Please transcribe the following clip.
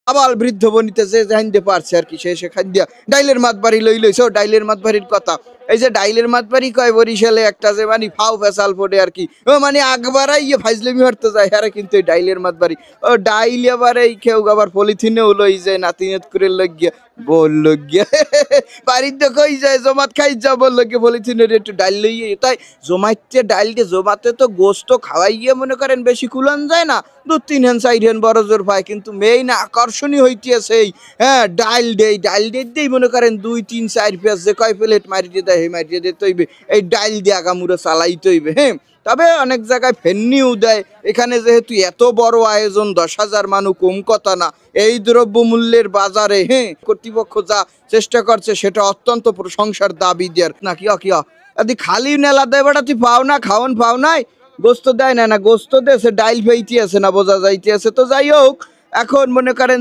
আবাল বৃদ্ধ বনিতেছে জানতে পারছে আর কি সে সেখান দিয়া ডাইলের মাত বাড়ি লইছো ডাইলের মাত বাড়ির কথা এই যে ডাইলের মাত বাড়ি কয় বরিশালে একটা যে মানে ফাও ফেসাল ফোটে আর কি ও মানে আগবারাই ইয়ে ফাইজলেমি হরতে যায় আরে কিন্তু এই ডাইলের মাত বাড়ি ও ডাইল আবার এই কেউ আবার পলিথিনেও লই যায় নাতিনেত করে লইয়া বলল গিয়া বাড়িতে কই যায় জমাত খাই যা বললো গিয়ে পলিথিনের একটু ডাইল লইয়ে তাই জমাইতে ডাইলকে জমাতে তো গোস্ত খাওয়াইয়ে মনে করেন বেশি কুলান যায় না 2-3 হেন 4 হেন বড় জোর পায় কিন্তু মেইন আকর্ষণীয় হইতেছে এই হ্যাঁ ডাইল দেই মনে করেন 2-3-4 পেঁয়াজ যে কয় প্লেট মারিয়ে দেয় হে মারিয়ে দিতে হইবে এই ডাইল দিয়ে আগামুড়ো চালাইতে হইবে হ্যাঁ তবে অনেক জায়গায় ফেন্নিও দেয় এখানে যেহেতু এত বড় আয়োজন 10,000 মানুষ কম কথা না এই দ্রব্যমূল্যের বাজারে হ্যাঁ কর্তৃপক্ষ যা চেষ্টা করছে সেটা অত্যন্ত প্রশংসার দাবি দেয়ার নাকি কিয়া আদি খালি নেলা দেয় বেটা তুই পাও না খাওন পাও নাই গোস্ত দেয় না গোস্ত দেয় সে ডাইল পেইতে আছে না বোঝা যাইতে আছে তো যাই হোক এখন মনে করেন